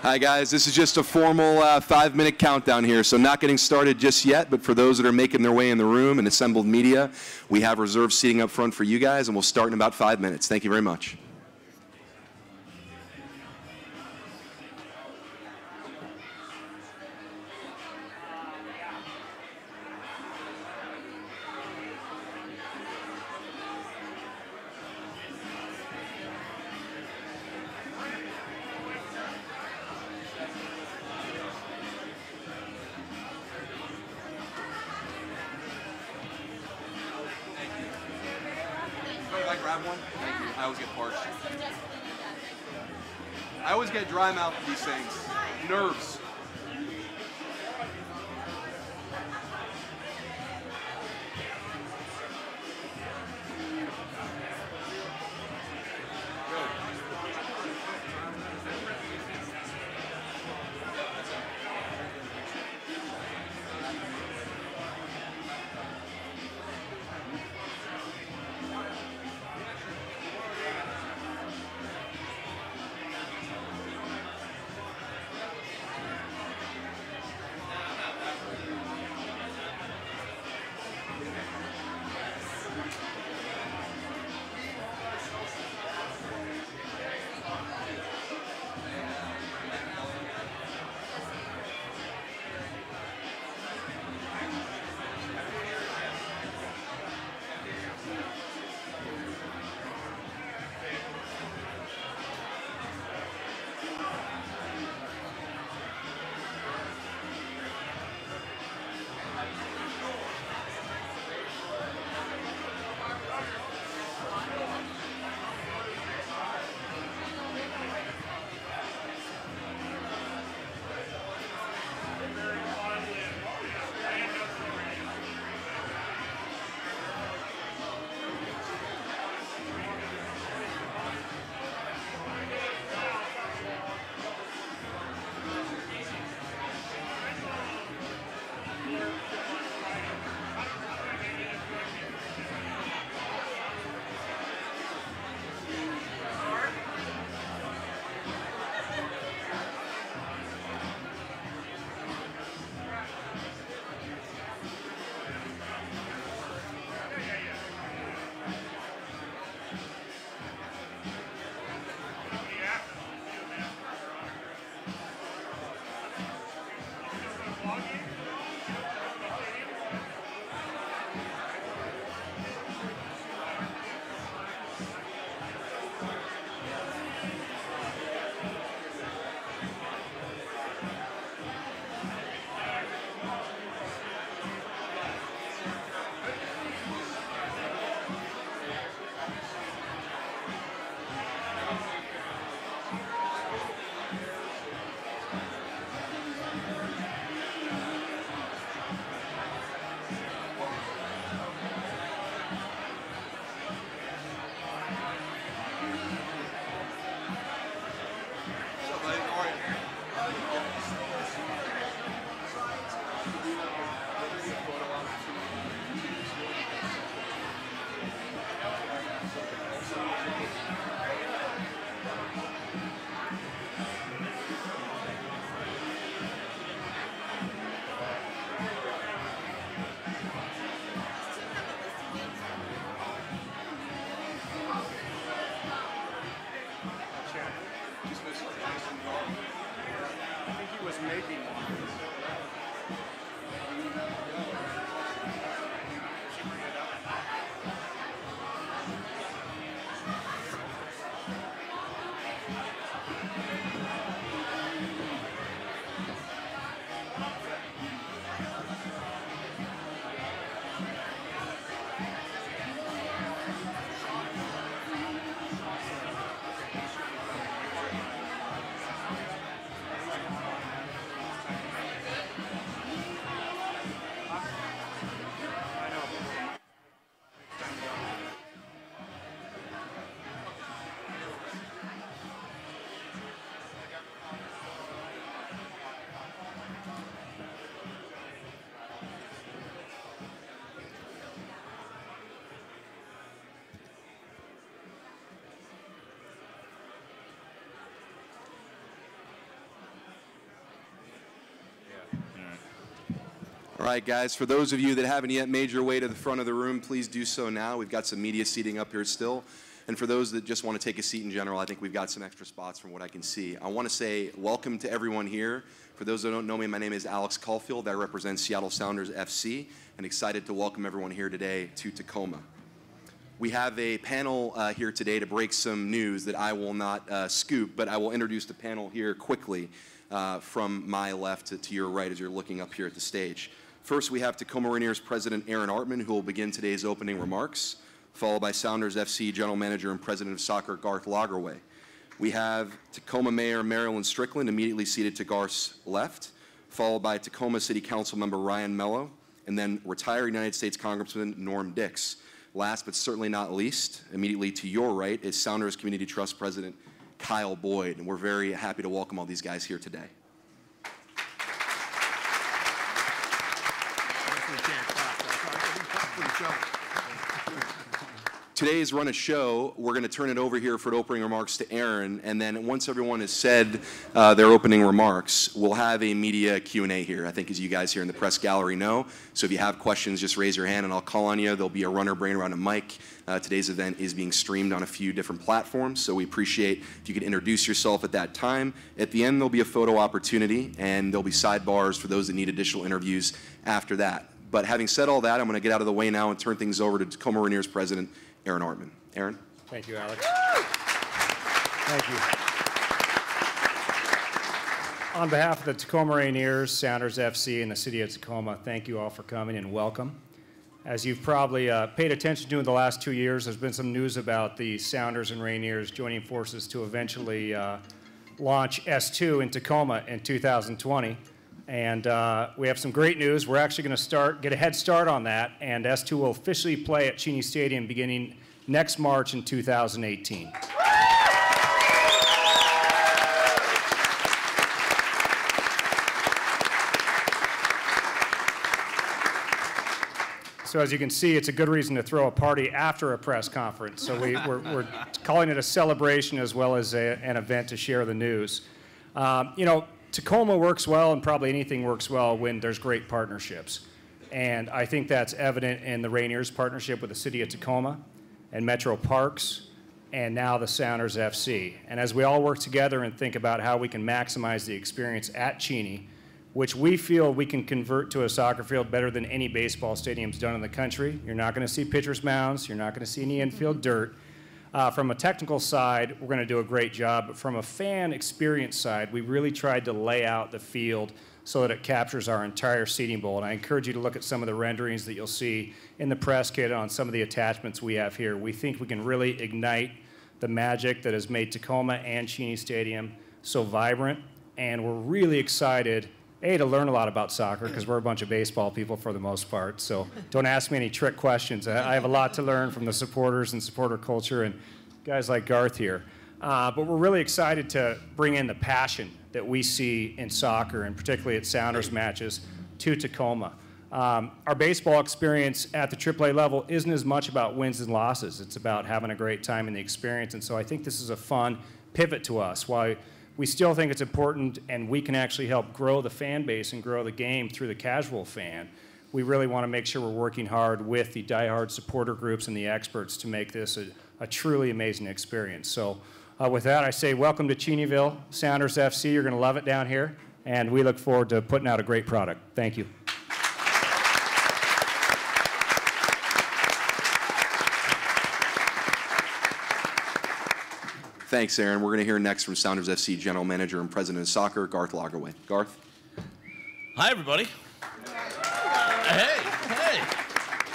Hi guys, this is just a formal 5-minute countdown here, so not getting started just yet, but for those that are making their way in the room and assembled media, we have reserved seating up front for you guys, and we'll start in about 5 minutes. Thank you very much. I always get parched. I always get dry mouth with these things. Nerves. right, guys, for those of you that haven't yet made your way to the front of the room, please do so now. We've got some media seating up here still. And for those that just want to take a seat in general, I think we've got some extra spots from what I can see. I want to say welcome to everyone here. For those that don't know me, my name is Alex Caulfield. I represent Seattle Sounders FC, and excited to welcome everyone here today to Tacoma. We have a panel here today to break some news that I will not scoop, but I will introduce the panel here quickly from my left to your right as you're looking up here at the stage. First, we have Tacoma Rainiers President Aaron Artman, who will begin today's opening remarks, followed by Sounders FC General Manager and President of Soccer Garth Lagerwey. We have Tacoma Mayor Marilyn Strickland immediately seated to Garth's left, followed by Tacoma City Council Member Ryan Mello, and then retired United States Congressman Norm Dix. Last but certainly not least, immediately to your right is Sounders Community Trust President Kyle Boyd, and we're very happy to welcome all these guys here today. Today's run of show, we're going to turn it over here for opening remarks to Aaron, and then once everyone has said their opening remarks, we'll have a media Q&A here, I think, as you guys here in the press gallery know. So if you have questions, just raise your hand and I'll call on you. There'll be a runner bringing around a mic. Today's event is being streamed on a few different platforms, so we appreciate if you could introduce yourself at that time. At the end, there'll be a photo opportunity, and there'll be sidebars for those that need additional interviews after that. But having said all that, I'm going to get out of the way now and turn things over to Tacoma Rainiers President Aaron Artman. Aaron? Thank you, Alex. Thank you. On behalf of the Tacoma Rainiers, Sounders FC, and the City of Tacoma, thank you all for coming and welcome. As you've probably paid attention to in the last 2 years, there's been some news about the Sounders and Rainiers joining forces to eventually launch S2 in Tacoma in 2020. And we have some great news. We're actually going to get a head start on that, and S2 will officially play at Cheney Stadium beginning next March in 2018. So as you can see, it's a good reason to throw a party after a press conference. So we're calling it a celebration as well as an event to share the news. You know, Tacoma works well, and probably anything works well when there's great partnerships. And I think that's evident in the Rainiers partnership with the City of Tacoma and Metro Parks, and now the Sounders FC. And as we all work together and think about how we can maximize the experience at Cheney, which we feel we can convert to a soccer field better than any baseball stadium's done in the country. You're not going to see pitcher's mounds. You're not going to see any infield dirt. From a technical side, we're going to do a great job. But from a fan experience side, we really tried to lay out the field so that it captures our entire seating bowl. And I encourage you to look at some of the renderings that you'll see in the press kit on some of the attachments we have here. We think we can really ignite the magic that has made Tacoma and Cheney Stadium so vibrant. And we're really excited, to learn a lot about soccer, because we're a bunch of baseball people for the most part. So don't ask me any trick questions. I have a lot to learn from the supporters and supporter culture and guys like Garth here. But we're really excited to bring in the passion that we see in soccer, and particularly at Sounders matches, to Tacoma. Our baseball experience at the AAA level isn't as much about wins and losses. It's about having a great time in the experience. And so I think this is a fun pivot to us. While we still think it's important and we can actually help grow the fan base and grow the game through the casual fan, we really want to make sure we're working hard with the diehard supporter groups and the experts to make this a truly amazing experience. So with that, I say welcome to Cheneyville, Sounders FC. You're going to love it down here, and we look forward to putting out a great product. Thank you. Thanks, Aaron. We're going to hear next from Sounders FC General Manager and President of Soccer, Garth Lagerwey. Garth? Hi, everybody. Hey.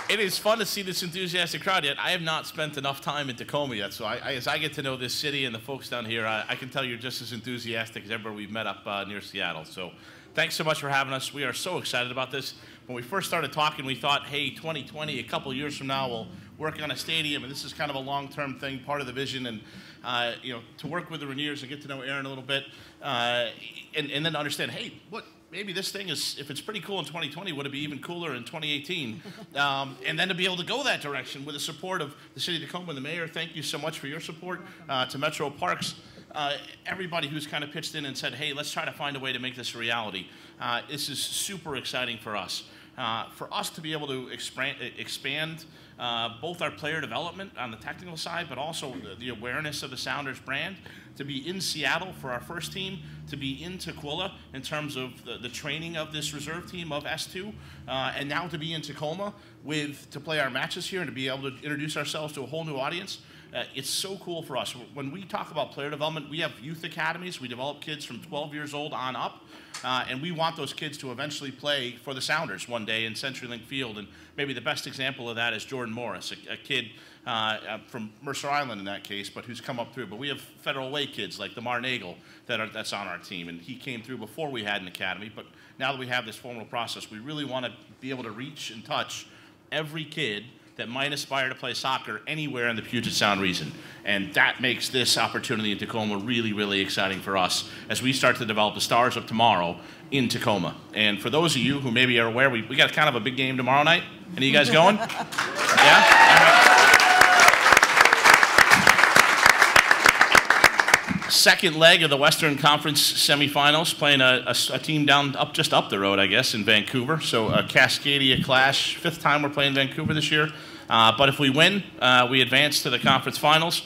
It is fun to see this enthusiastic crowd yet. I have not spent enough time in Tacoma yet, so as I get to know this city and the folks down here, I can tell you're just as enthusiastic as everybody we've met up near Seattle. So thanks so much for having us. We are so excited about this. When we first started talking, we thought, hey, 2020, a couple years from now, we'll work on a stadium, and this is kind of a long-term thing, part of the vision, and you know, to work with the Rainiers and get to know Aaron a little bit, and then understand, hey, maybe this thing is, if it's pretty cool in 2020, would it be even cooler in 2018? And then to be able to go that direction with the support of the City of Tacoma and the Mayor. Thank you so much for your support. To Metro Parks, everybody who's kind of pitched in and said, hey, let's try to find a way to make this a reality. This is super exciting for us. for us to be able to expand both our player development on the technical side, but also the awareness of the Sounders brand, to be in Seattle for our first team, to be in Tukwila in terms of the training of this reserve team of S2, and now to be in Tacoma to play our matches here and to be able to introduce ourselves to a whole new audience. It's so cool for us. When we talk about player development, we have youth academies. We develop kids from 12 years old on up, and we want those kids to eventually play for the Sounders one day in CenturyLink Field. And maybe the best example of that is Jordan Morris, a kid from Mercer Island in that case, but who's come up through. But we have Federal Way kids like Lamar Nagel that's on our team, and he came through before we had an academy. But now that we have this formal process, we really want to be able to reach and touch every kid that might aspire to play soccer anywhere in the Puget Sound region. And that makes this opportunity in Tacoma really, really exciting for us as we start to develop the Stars of Tomorrow in Tacoma. And for those of you who maybe are aware, we got kind of a big game tomorrow night. Any of you guys going? Yeah? All right. Second leg of the Western Conference semifinals, playing a team just up the road, I guess, in Vancouver. So a Cascadia clash. 5th time we're playing Vancouver this year. But if we win, we advance to the conference finals.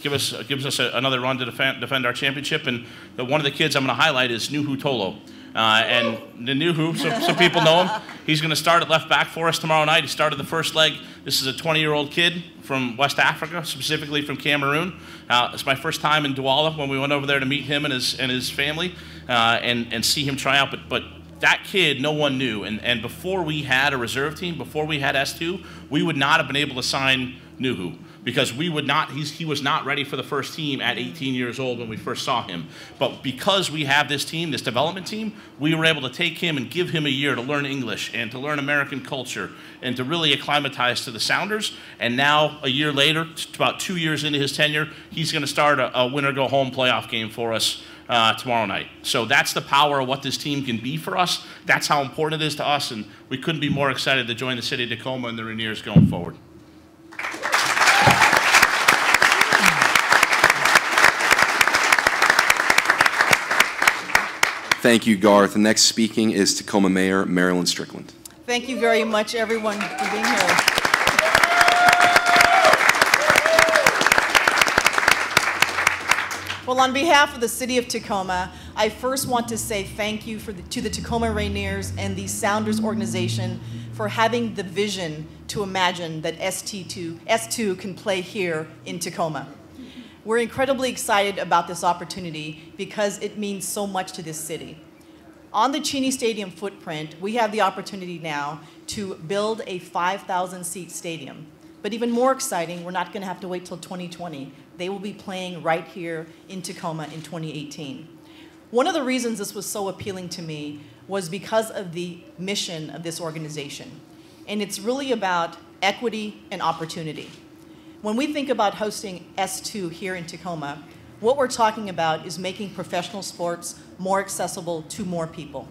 Gives us another run to defend our championship. And one of the kids I'm going to highlight is Nuhu Tolo. And the Nuhu, some people know him. He's going to start at left back for us tomorrow night. He started the first leg. This is a 20-year-old kid from West Africa, specifically from Cameroon. It's my first time in Douala when we went over there to meet him and his family and see him try out. But that kid, no one knew. And before we had a reserve team, before we had S2, we would not have been able to sign Nuhu, because he was not ready for the first team at 18 years old when we first saw him. But because we have this team, this development team, we were able to take him and give him a year to learn English and to learn American culture and to really acclimatize to the Sounders. And now, a year later, about 2 years into his tenure, he's going to start a winner-go-home playoff game for us tomorrow night. So that's the power of what this team can be for us. That's how important it is to us, and we couldn't be more excited to join the city of Tacoma and the Rainiers going forward. Thank you, Garth. The next speaking is Tacoma Mayor Marilyn Strickland. Thank you very much, everyone, for being here. Well, on behalf of the city of Tacoma, I first want to say thank you to the Tacoma Rainiers and the Sounders organization for having the vision to imagine that S2 can play here in Tacoma. We're incredibly excited about this opportunity because it means so much to this city. On the Cheney Stadium footprint, we have the opportunity now to build a 5,000-seat stadium. But even more exciting, we're not going to have to wait till 2020. They will be playing right here in Tacoma in 2018. One of the reasons this was so appealing to me was because of the mission of this organization. And it's really about equity and opportunity. When we think about hosting S2 here in Tacoma, what we're talking about is making professional sports more accessible to more people.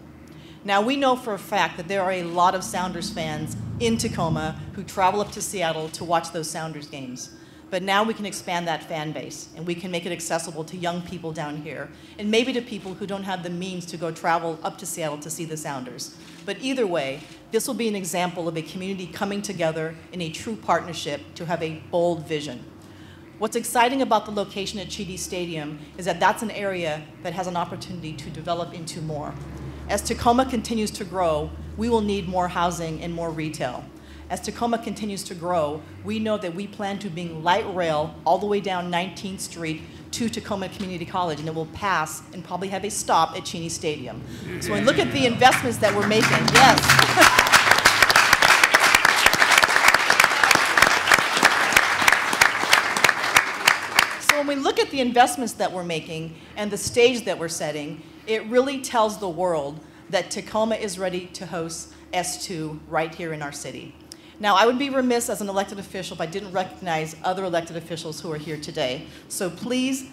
Now, we know for a fact that there are a lot of Sounders fans in Tacoma who travel up to Seattle to watch those Sounders games. But now we can expand that fan base, and we can make it accessible to young people down here, and maybe to people who don't have the means to go travel up to Seattle to see the Sounders. But either way, this will be an example of a community coming together in a true partnership to have a bold vision. What's exciting about the location at Cheney Stadium is that that's an area that has an opportunity to develop into more. As Tacoma continues to grow, we will need more housing and more retail. As Tacoma continues to grow, we know that we plan to bring light rail all the way down 19th Street to Tacoma Community College, and it will pass and probably have a stop at Cheney Stadium. So when we look at the investments that we're making, yes. So when we look at the investments that we're making and the stage that we're setting, it really tells the world that Tacoma is ready to host S2 right here in our city. Now, I would be remiss as an elected official if I didn't recognize other elected officials who are here today. So please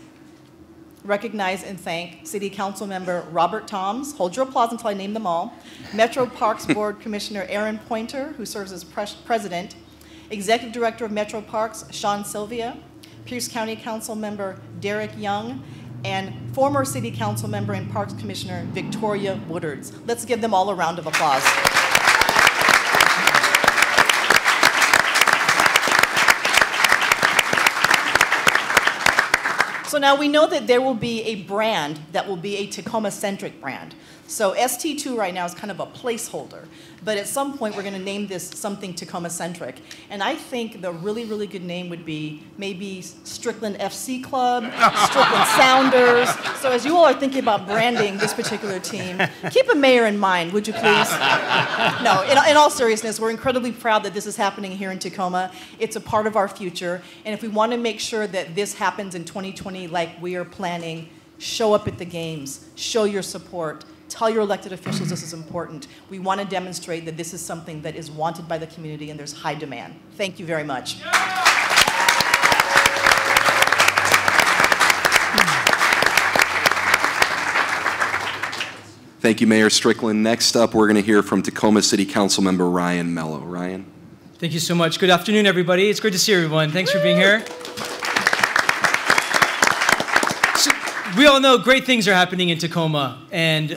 recognize and thank City Council Member Robert Toms. Hold your applause until I name them all. Metro Parks Board Commissioner Aaron Pointer, who serves as president. Executive Director of Metro Parks, Sean Sylvia. Pierce County Council Member Derek Young. And former City Council Member and Parks Commissioner Victoria Woodards. Let's give them all a round of applause. So now we know that there will be a brand that will be a Tacoma-centric brand. So ST2 right now is kind of a placeholder. But at some point, we're going to name this something Tacoma-centric. And I think the really, really good name would be maybe Strickland FC Club, Strickland Sounders. So as you all are thinking about branding this particular team, keep a mayor in mind, would you please? No, in all seriousness, we're incredibly proud that this is happening here in Tacoma. It's a part of our future. And if we want to make sure that this happens in 2020 like we are planning, show up at the games, show your support. Tell your elected officials this is important. We want to demonstrate that this is something that is wanted by the community and there's high demand. Thank you very much. Thank you, Mayor Strickland. Next up, we're going to hear from Tacoma City Council member Ryan Mello. Ryan. Thank you so much. Good afternoon, everybody. It's great to see everyone. Thanks for being here. We all know great things are happening in Tacoma, and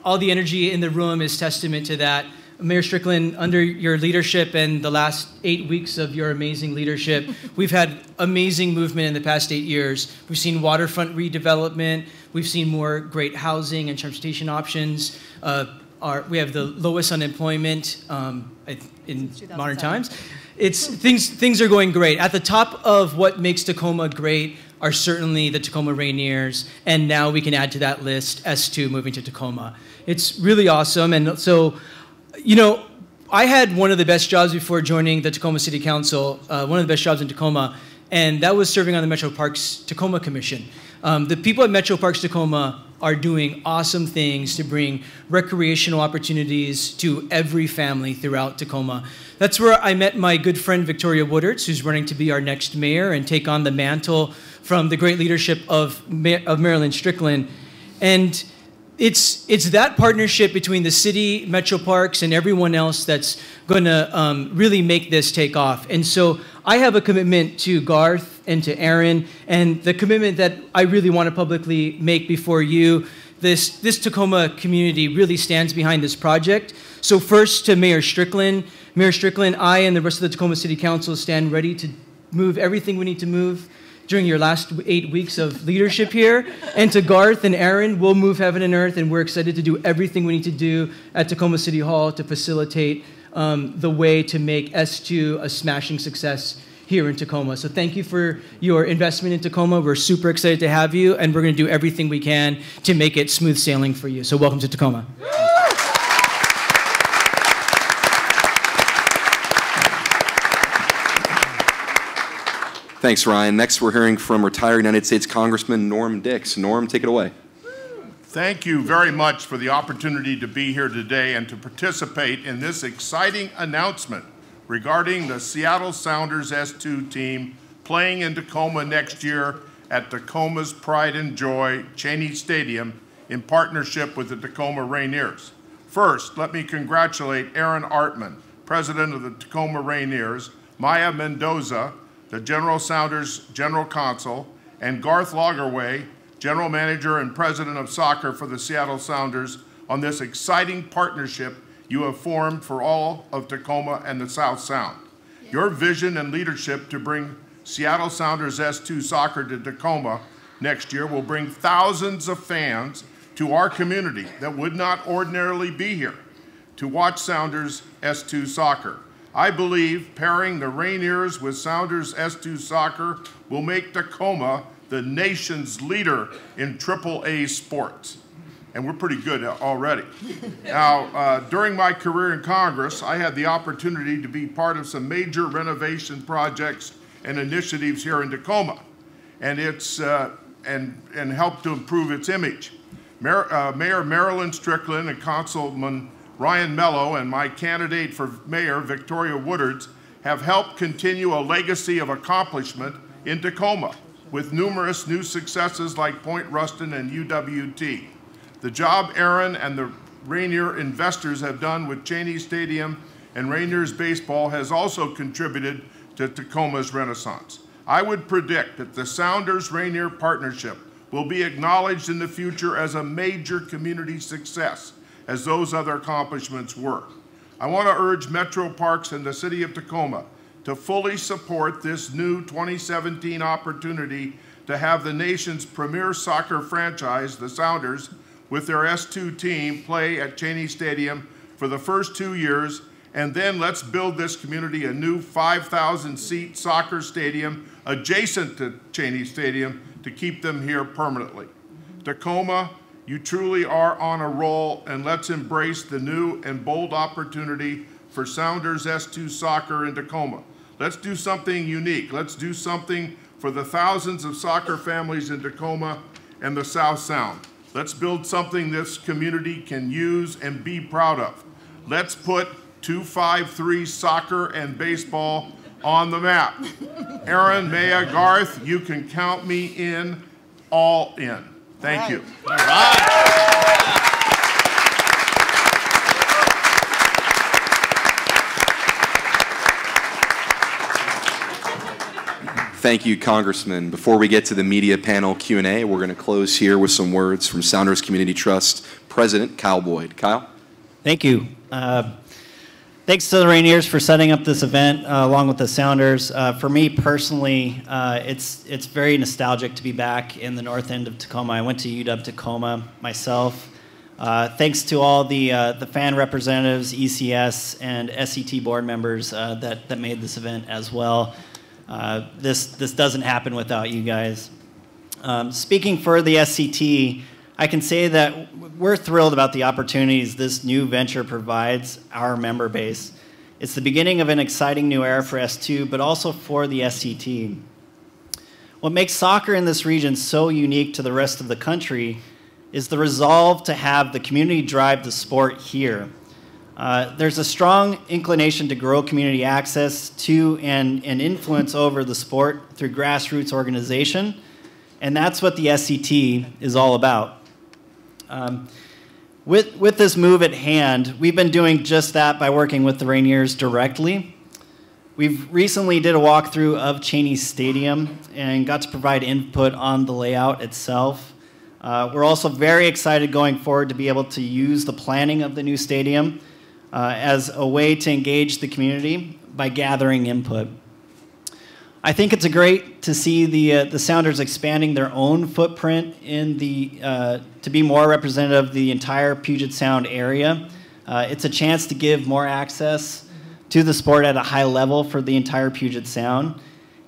all the energy in the room is testament to that. Mayor Strickland, under your leadership and the last 8 weeks of your amazing leadership, we've had amazing movement in the past 8 years. We've seen waterfront redevelopment. We've seen more great housing and transportation options. We have the lowest unemployment in modern times. Things are going great. At the top of what makes Tacoma great are certainly the Tacoma Rainiers, and now we can add to that list S2 moving to Tacoma. It's really awesome, and so, you know, I had one of the best jobs before joining the Tacoma City Council, one of the best jobs in Tacoma, and that was serving on the Metro Parks Tacoma Commission. The people at Metro Parks Tacoma are doing awesome things to bring recreational opportunities to every family throughout Tacoma. That's where I met my good friend Victoria Woodards, who's running to be our next mayor and take on the mantle from the great leadership of Marilyn Strickland. And it's that partnership between the city, Metro Parks, and everyone else that's going to really make this take off. And so I have a commitment to Garth and to Aaron, and the commitment that I really want to publicly make before you. This Tacoma community really stands behind this project. So first to Mayor Strickland. Mayor Strickland, I and the rest of the Tacoma City Council stand ready to move everything we need to move during your last 8 weeks of leadership here. And to Garth and Aaron, we'll move heaven and earth, and we're excited to do everything we need to do at Tacoma City Hall to facilitate the way to make S2 a smashing success here in Tacoma. So thank you for your investment in Tacoma. We're super excited to have you, and we're going to do everything we can to make it smooth sailing for you. So welcome to Tacoma. Thanks, Ryan. Next, we're hearing from retired United States Congressman Norm Dix. Norm, take it away. Thank you very much for the opportunity to be here today and to participate in this exciting announcement regarding the Seattle Sounders S2 team playing in Tacoma next year at Tacoma's Pride and Joy, Cheney Stadium, in partnership with the Tacoma Rainiers. First, let me congratulate Aaron Artman, president of the Tacoma Rainiers, Maya Mendoza, the General Sounders General Counsel, and Garth Lagerway, General Manager and President of Soccer for the Seattle Sounders, on this exciting partnership you have formed for all of Tacoma and the South Sound. Your vision and leadership to bring Seattle Sounders S2 soccer to Tacoma next year will bring thousands of fans to our community that would not ordinarily be here to watch Sounders S2 soccer. I believe pairing the Rainiers with Sounders S2 soccer will make Tacoma the nation's leader in AAA sports. And we're pretty good already. Now, during my career in Congress, I had the opportunity to be part of some major renovation projects and initiatives here in Tacoma, and and helped to improve its image. Mayor Marilyn Strickland and Councilman Ryan Mello and my candidate for mayor, Victoria Woodards, have helped continue a legacy of accomplishment in Tacoma with numerous new successes like Point Ruston and UWT. The job Aaron and the Rainier investors have done with Cheney Stadium and Rainiers baseball has also contributed to Tacoma's renaissance. I would predict that the Sounders-Rainier partnership will be acknowledged in the future as a major community success, as those other accomplishments were. I want to urge Metro Parks and the City of Tacoma to to fully support this new 2017 opportunity to have the nation's premier soccer franchise, the Sounders, with their S2 team play at Cheney Stadium for the first 2 years, and then let's build this community a new 5,000-seat soccer stadium adjacent to Cheney Stadium to keep them here permanently. Tacoma, you truly are on a roll, and let's embrace the new and bold opportunity for Sounders S2 soccer in Tacoma. Let's do something unique. Let's do something for the thousands of soccer families in Tacoma and the South Sound. Let's build something this community can use and be proud of. Let's put 253 soccer and baseball on the map. Aaron, Maya, Garth, you can count me in, all in. Thank you. All right. Thank you, Congressman. Before we get to the media panel Q&A, we're going to close here with some words from Sounders Community Trust President Kyle Boyd. Kyle? Thank you. Thanks to the Rainiers for setting up this event along with the Sounders. For me personally, it's very nostalgic to be back in the north end of Tacoma. I went to UW Tacoma myself. Thanks to all the fan representatives, ECS, and SCT board members that made this event as well. This doesn't happen without you guys. Speaking for the SCT, I can say that we're thrilled about the opportunities this new venture provides our member base. It's the beginning of an exciting new era for S2, but also for the SCT. What makes soccer in this region so unique to the rest of the country is the resolve to have the community drive the sport here. There's a strong inclination to grow community access to and influence over the sport through grassroots organization, and that's what the SCT is all about. With this move at hand, we've been doing just that by working with the Rainiers directly. We've recently did a walkthrough of Cheney Stadium and got to provide input on the layout itself. We're also very excited going forward to be able to use the planning of the new stadium as a way to engage the community by gathering input. I think it's great to see the Sounders expanding their own footprint in to be more representative of the entire Puget Sound area. It's a chance to give more access to the sport at a high level for the entire Puget Sound.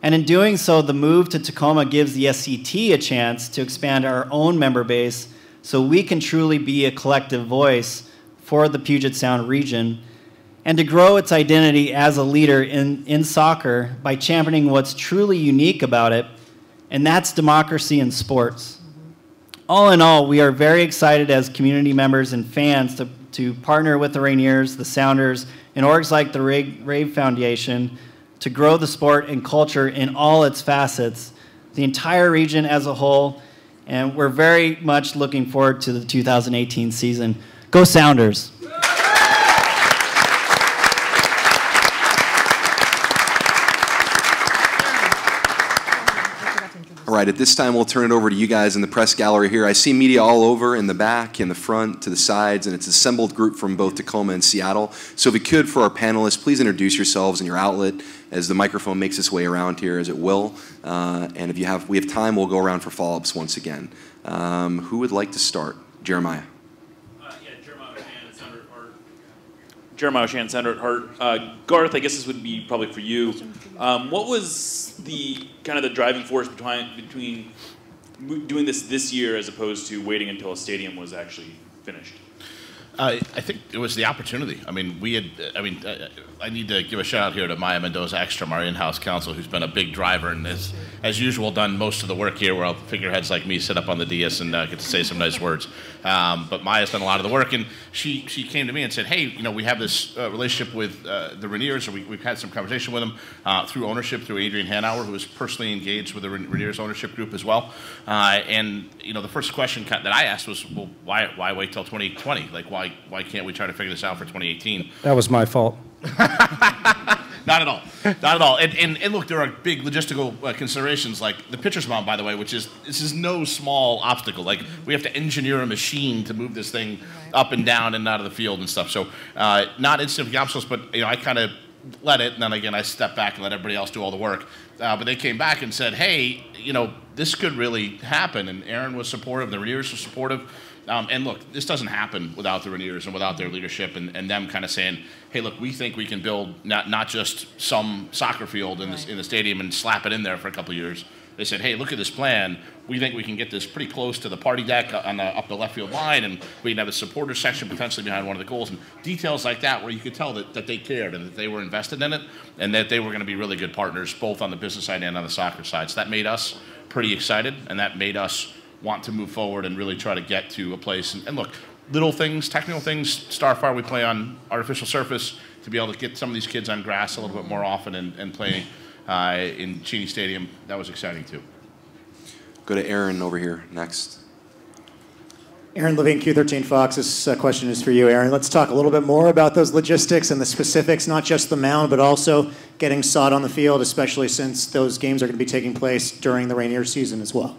And in doing so, the move to Tacoma gives the SCT a chance to expand our own member base so we can truly be a collective voice for the Puget Sound region, and to grow its identity as a leader in soccer by championing what's truly unique about it, and that's democracy in sports. All in all, we are very excited as community members and fans to partner with the Rainiers, the Sounders, and orgs like the Rave Foundation to grow the sport and culture in all its facets, the entire region as a whole, and we're very much looking forward to the 2018 season. Go Sounders! All right, at this time, we'll turn it over to you guys in the press gallery here. I see media all over, in the back, in the front, to the sides, and it's an assembled group from both Tacoma and Seattle. So if you could, for our panelists, please introduce yourselves and your outlet as the microphone makes its way around here, as it will. And if we have time, we'll go around for follow-ups once again. Who would like to start? Jeremiah. Jeremiah O'Shan, Senator at Heart. Garth, I guess this would be probably for you. What was the kind of the driving force between doing this year as opposed to waiting until a stadium was actually finished? I think it was the opportunity. I mean, I need to give a shout out here to Maya Mendoza-Ekstrom, our in-house counsel, who's been a big driver and has, as usual, done most of the work here, where figureheads like me sit up on the dais and get to say some nice words. But Maya's done a lot of the work, and she came to me and said, hey, we have this relationship with the Rainiers, or we've had some conversation with them through ownership, through Adrian Hanauer, who is personally engaged with the Rainiers ownership group as well. And the first question that I asked was, well, why wait till 2020? Like, why can't we try to figure this out for 2018? That was my fault. Not at all. Not at all. And look, there are big logistical considerations, like the pitcher's mound, by the way, this is no small obstacle. Like, we have to engineer a machine to move this thing up and down and out of the field and stuff. So not instant obstacles, but I kind of let it, and then again I stepped back and let everybody else do all the work. But they came back and said, hey, you know, this could really happen. And Aaron was supportive, the Rainiers were supportive. And look, this doesn't happen without the Rainiers and without their leadership and them kind of saying, hey, look, we think we can build not just some soccer field in the stadium and slap it in there for a couple of years. They said, hey, look at this plan. We think we can get this pretty close to the party deck on up the left field line, and we can have a supporter section potentially behind one of the goals, and details like that where you could tell that they cared and that they were invested in it and that they were going to be really good partners both on the business side and on the soccer side. So that made us pretty excited, and that made us want to move forward and really try to get to a place. And look, little things, technical things, Starfire, we play on artificial surface to be able to get some of these kids on grass a little bit more often and play in Cheney Stadium. That was exciting too. Go to Aaron over here next. Aaron Levine, Q13 Fox. This question is for you, Aaron. Let's talk a little bit more about those logistics and the specifics, not just the mound, but also getting sod on the field, especially since those games are going to be taking place during the Rainier season as well.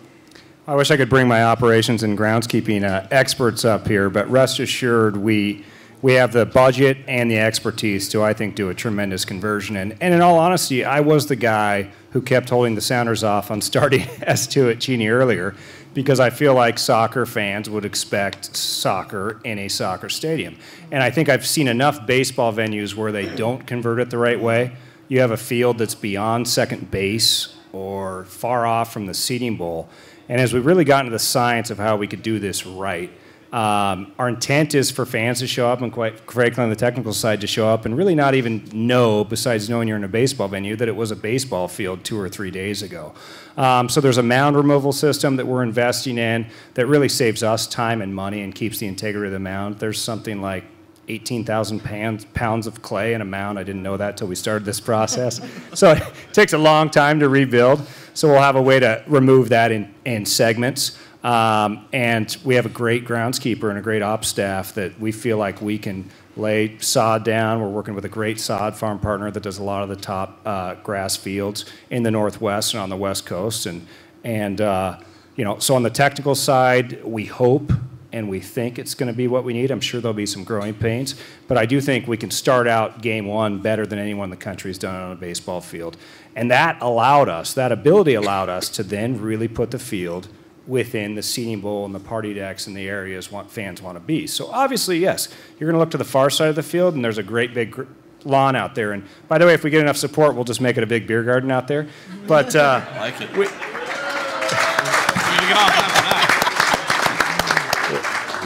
I wish I could bring my operations and groundskeeping experts up here, but rest assured we have the budget and the expertise to, I think, do a tremendous conversion. And in all honesty, I was the guy who kept holding the Sounders off on starting S2 at Cheney earlier because I feel like soccer fans would expect soccer in a soccer stadium. And I think I've seen enough baseball venues where they don't convert it the right way. You have a field that's beyond second base or far off from the seating bowl. And as we've really gotten to the science of how we could do this right, our intent is for fans to show up and, quite frankly, on the technical side, to show up and really not even know, besides knowing you're in a baseball venue, that it was a baseball field 2 or 3 days ago. So there's a mound removal system that we're investing in that really saves us time and money and keeps the integrity of the mound. There's something like 18,000 pounds of clay in a mound. I didn't know that till we started this process. So it takes a long time to rebuild. So we'll have a way to remove that in segments. And we have a great groundskeeper and a great ops staff that we feel like we can lay sod down. We're working with a great sod farm partner that does a lot of the top grass fields in the Northwest and on the West Coast. And you know, so on the technical side, we hope and we think it's going to be what we need. I'm sure there'll be some growing pains, but I do think we can start out game one better than anyone in the country has done on a baseball field. And that allowed us, that ability allowed us to then really put the field within the seating bowl and the party decks and the areas fans want to be. So obviously, yes, you're going to look to the far side of the field, and there's a great big lawn out there. And by the way, if we get enough support, we'll just make it a big beer garden out there. But I like it.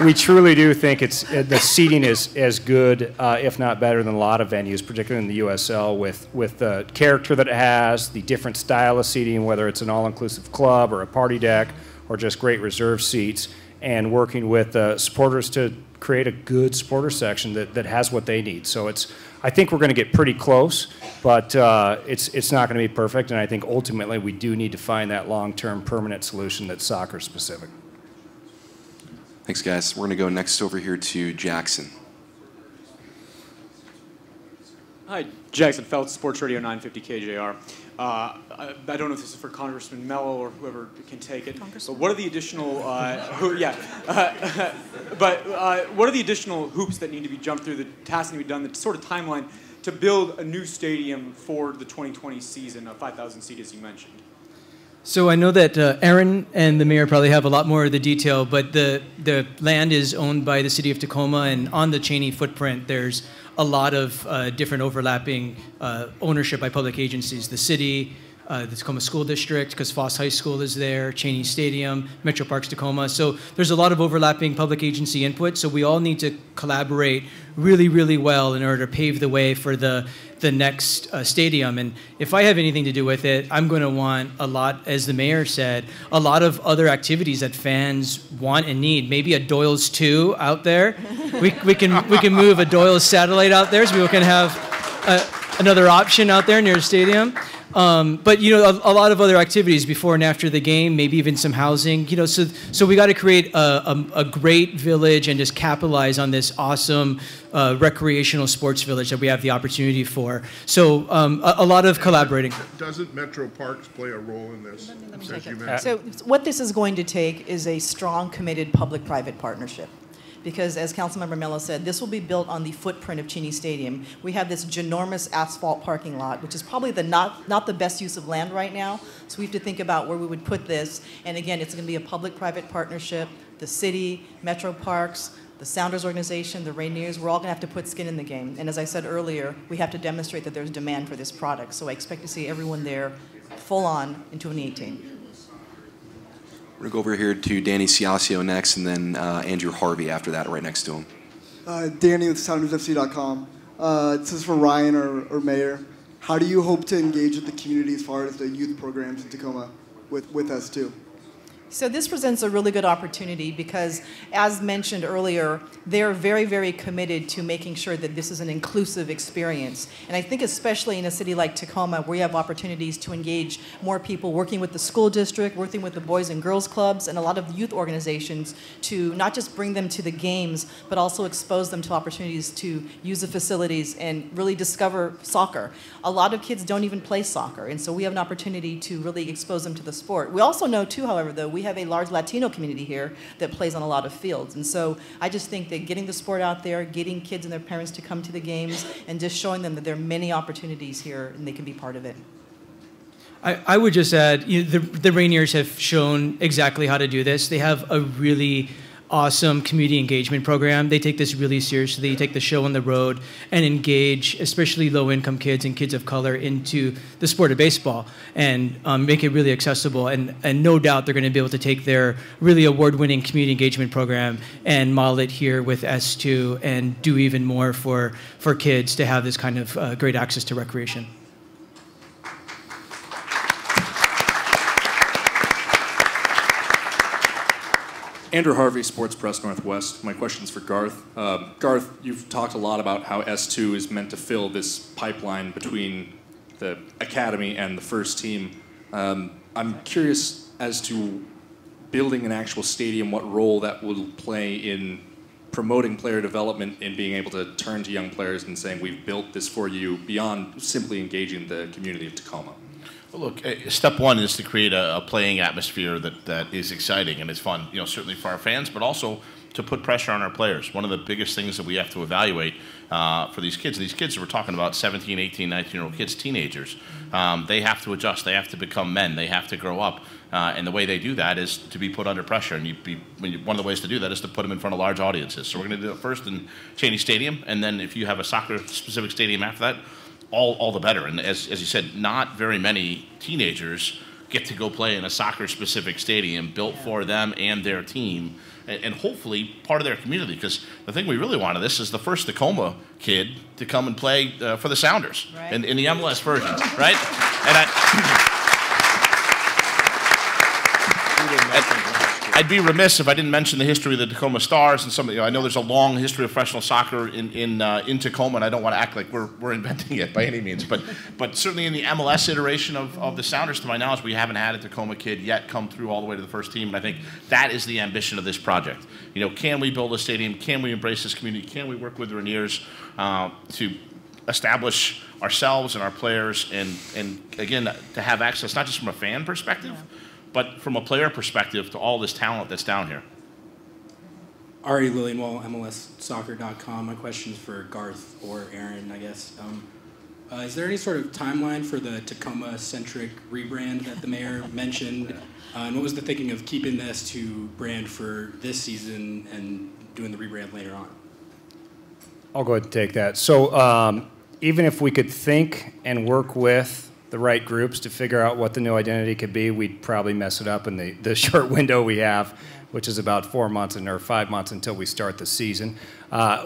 We truly do think the seating is as good, if not better, than a lot of venues, particularly in the USL, with the character that it has, the different style of seating, whether it's an all-inclusive club or a party deck or just great reserve seats, and working with supporters to create a good supporter section that has what they need. So I think we're going to get pretty close, but it's not going to be perfect, and I think ultimately we do need to find that long-term permanent solution that's soccer-specific. Thanks, guys. We're going to go next over here to Jackson. Hi, Jackson Feltz, Sports Radio 950 KJR. I don't know if this is for Congressman Mello or whoever can take it, but what are the additional, what are the additional hoops that need to be jumped through, the tasks that need to be done, the sort of timeline to build a new stadium for the 2020 season, a 5,000 seat as you mentioned? So I know that Aaron and the mayor probably have a lot more of the detail, but the land is owned by the city of Tacoma, and on the Cheney footprint, there's a lot of different overlapping ownership by public agencies. The city, the Tacoma School District, because Foss High School is there, Cheney Stadium, Metro Parks Tacoma. So there's a lot of overlapping public agency input, so we all need to collaborate really, really well in order to pave the way for the next stadium. And if I have anything to do with it, I'm going to want a lot, as the mayor said, a lot of other activities that fans want and need. Maybe a Doyle's 2 out there. We can move a Doyle's satellite out there so we can have another option out there near the stadium. But you know, a lot of other activities before and after the game, maybe even some housing. You know, so we got to create a great village and just capitalize on this awesome recreational sports village that we have the opportunity for. So a lot of collaborating. Doesn't Metro Parks play a role in this? So what this is going to take is a strong, committed public-private partnership. because as Councilmember Mello said, this will be built on the footprint of Cheney Stadium. We have this ginormous asphalt parking lot, which is probably not the best use of land right now. So we have to think about where we would put this. And again, it's going to be a public-private partnership. The city, Metro Parks, the Sounders organization, the Rainiers, we're all going to have to put skin in the game. And as I said earlier, we have to demonstrate that there's demand for this product. So I expect to see everyone there full on in 2018. We're going to go over here to Danny Ciascio next, and then Andrew Harvey after that, right next to him. Danny with SoundersFC.com. This is for Ryan or Mayor. How do you hope to engage with the community as far as the youth programs in Tacoma with us too? So this presents a really good opportunity because, as mentioned earlier, they're very, very committed to making sure that this is an inclusive experience. And I think especially in a city like Tacoma, where you have opportunities to engage more people working with the school district, working with the Boys and Girls Clubs, and a lot of youth organizations to not just bring them to the games, but also expose them to opportunities to use the facilities and really discover soccer. A lot of kids don't even play soccer, and so we have an opportunity to really expose them to the sport. We also know, too, however, though, we have a large Latino community here that plays on a lot of fields. And so I just think that getting the sport out there, getting kids and their parents to come to the games, and just showing them that there are many opportunities here and they can be part of it. I would just add, the Rainiers have shown exactly how to do this. They have a really awesome community engagement program. They take this really seriously. They take the show on the road and engage, especially low-income kids and kids of color, into the sport of baseball and make it really accessible. And no doubt they're going to be able to take their really award-winning community engagement program and model it here with S2 and do even more for kids to have this kind of great access to recreation. Andrew Harvey, Sports Press Northwest. My question's for Garth. Garth, you've talked a lot about how S2 is meant to fill this pipeline between the academy and the first team. I'm curious as to building an actual stadium, what role that will play in promoting player development and being able to turn to young players and saying, we've built this for you, beyond simply engaging the community of Tacoma. Well, look, step one is to create a playing atmosphere that is exciting and is fun, certainly for our fans, but also to put pressure on our players. One of the biggest things that we have to evaluate for these kids that we're talking about 17, 18, 19-year-old kids, teenagers, they have to adjust. They have to become men. They have to grow up. And the way they do that is to be put under pressure. And one of the ways to do that is to put them in front of large audiences. So we're going to do it first in Cheney Stadium, and then if you have a soccer-specific stadium after that, all the better. And as you said, not very many teenagers get to go play in a soccer-specific stadium built for them and their team, and hopefully part of their community. Because the thing we really want of this is the first Tacoma kid to come and play for the Sounders, right, in the MLS version, right? And I'd be remiss if I didn't mention the history of the Tacoma Stars and some of I know there's a long history of professional soccer in Tacoma, and I don't want to act like we're inventing it by any means, but certainly in the MLS iteration of the Sounders, to my knowledge, we haven't had a Tacoma kid yet come through all the way to the first team, and I think that is the ambition of this project. Can we build a stadium? Can we embrace this community? Can we work with the Rainiers to establish ourselves and our players, and again, to have access not just from a fan perspective, but from a player perspective to all this talent that's down here. Ari Lillienwall, MLSsoccer.com. My question is for Garth or Aaron, I guess. Is there any sort of timeline for the Tacoma-centric rebrand that the mayor mentioned? And what was the thinking of keeping the S2 brand for this season and doing the rebrand later on? I'll go ahead and take that. So even if we could think and work with the right groups to figure out what the new identity could be, we'd probably mess it up in the short window we have, which is about 4 months or 5 months until we start the season.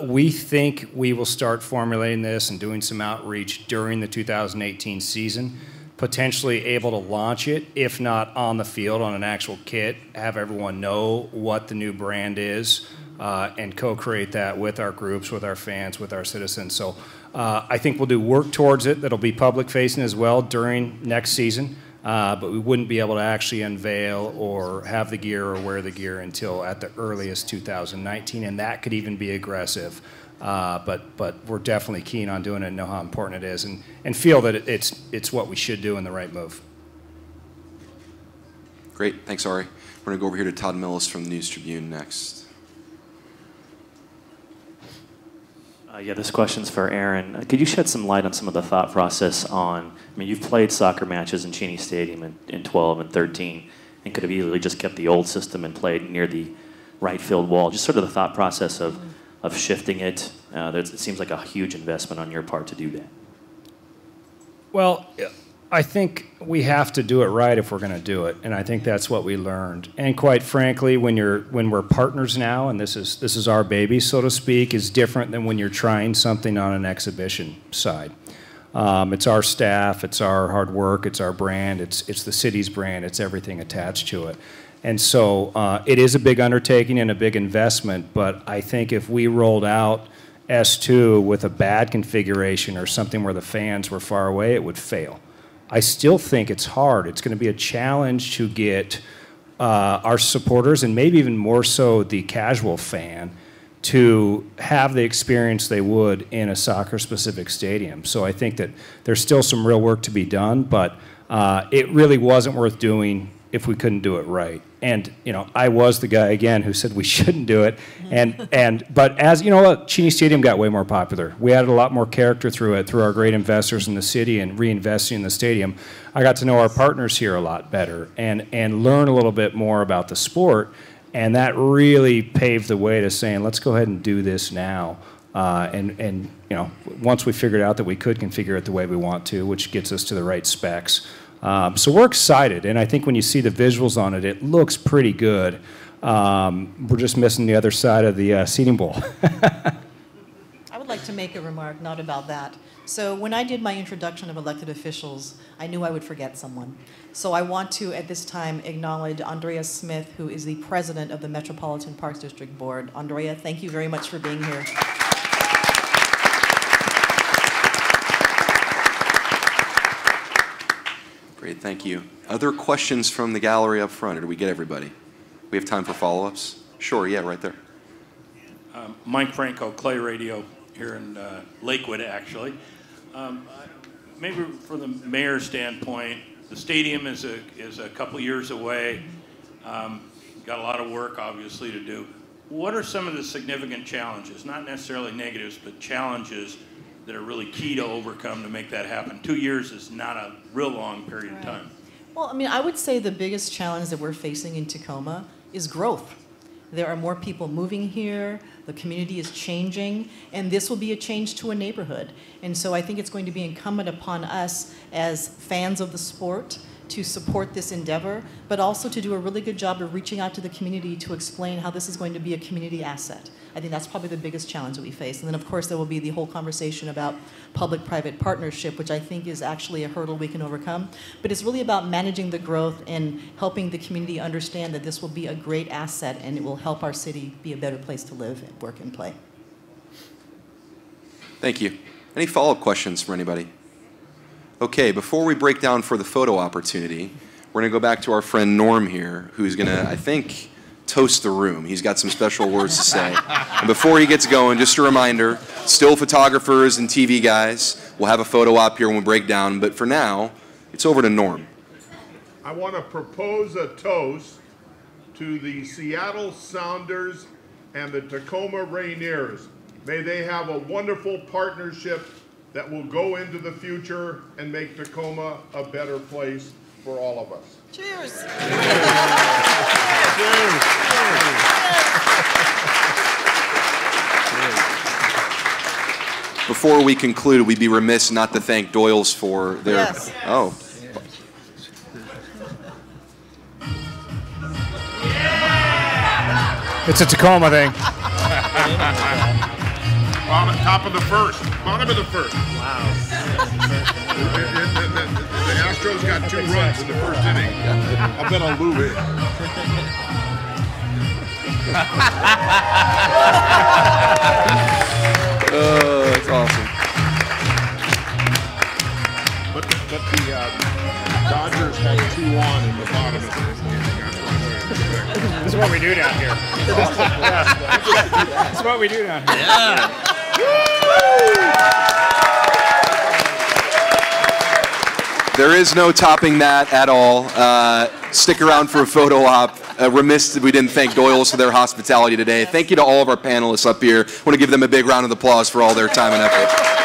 We think we will start formulating this and doing some outreach during the 2018 season, potentially able to launch it, if not on the field on an actual kit, have everyone know what the new brand is, and co-create that with our groups, with our fans, with our citizens. So I think we'll do work towards it that'll be public-facing as well during next season, but we wouldn't be able to actually unveil or have the gear or wear the gear until at the earliest 2019, and that could even be aggressive. But we're definitely keen on doing it and know how important it is, and feel that it's what we should do and the right move. Great, thanks, Ari. We're going to go over here to Todd Millis from the News Tribune next. Yeah, this question's for Aaron. Could you shed some light on some of the thought process on, I mean, you've played soccer matches in Cheney Stadium in 12 and 13, and could have easily just kept the old system and played near the right field wall. Just sort of the thought process of shifting it. It seems like a huge investment on your part to do that. Well, I think we have to do it right if we're going to do it, and I think that's what we learned. And quite frankly, when we're partners now, and this is our baby, so to speak, is different than when you're trying something on an exhibition side. It's our staff, it's our hard work, it's our brand, it's the city's brand, it's everything attached to it. And so it is a big undertaking and a big investment, but I think if we rolled out S2 with a bad configuration or something where the fans were far away, it would fail. I still think it's hard. It's going to be a challenge to get our supporters, and maybe even more so the casual fan, to have the experience they would in a soccer-specific stadium. So I think that there's still some real work to be done, but it really wasn't worth doing if we couldn't do it right. And you know, I was the guy again who said we shouldn't do it. But as you know, what, Cheney Stadium got way more popular. We added a lot more character through it, through our great investors in the city and reinvesting in the stadium. I got to know our partners here a lot better and learn a little bit more about the sport. And that really paved the way to saying, let's go ahead and do this now. And you know, once we figured out that we could configure it the way we want to, which gets us to the right specs. So we're excited, and I think when you see the visuals on it, it looks pretty good. We're just missing the other side of the seating bowl. I would like to make a remark, not about that. So when I did my introduction of elected officials, I knew I would forget someone. So I want to, at this time, acknowledge Andrea Smith, who is the president of the Metropolitan Parks District Board. Andrea, thank you very much for being here. Great, thank you. Other questions from the gallery up front, or do we get everybody? We have time for follow-ups? Sure, yeah, right there. Mike Franco, Clay Radio, here in Lakewood, actually. Maybe from the mayor's standpoint, the stadium is a couple years away. Got a lot of work, obviously, to do. What are some of the significant challenges, not necessarily negatives, but challenges that are really key to overcome to make that happen? 2 years is not a real long period of time. Well, I mean, I would say the biggest challenge that we're facing in Tacoma is growth. There are more people moving here, the community is changing, and this will be a change to a neighborhood. And so I think it's going to be incumbent upon us as fans of the sport to support this endeavor, but also to do a really good job of reaching out to the community to explain how this is going to be a community asset. I think that's probably the biggest challenge that we face. And then, of course, there will be the whole conversation about public-private partnership, which I think is actually a hurdle we can overcome. But it's really about managing the growth and helping the community understand that this will be a great asset and it will help our city be a better place to live, work, and play. Thank you. Any follow-up questions from anybody? Okay, before we break down for the photo opportunity, we're going to go back to our friend Norm here, who's going to, I think, toast the room. He's got some special words to say. And before he gets going, just a reminder, still photographers and TV guys. We'll have a photo op here when we break down, but for now, it's over to Norm. I want to propose a toast to the Seattle Sounders and the Tacoma Rainiers. May they have a wonderful partnership that will go into the future and make Tacoma a better place for all of us. Cheers. Before we conclude, we'd be remiss not to thank Doyle's for their... Yes. Oh. It's a Tacoma thing. Top of the first. Bottom of the first. Wow. The Astros got 2 runs in the first inning. I bet I'll lose it. Oh, that's awesome. But the Dodgers had 2 on in the bottom of the inning. This is what we do down here. This is what we do down here. Yeah. There is no topping that at all. Stick around for a photo op. remiss if we didn't thank Doyle's for their hospitality today. Thank you to all of our panelists up here. I want to give them a big round of applause for all their time and effort.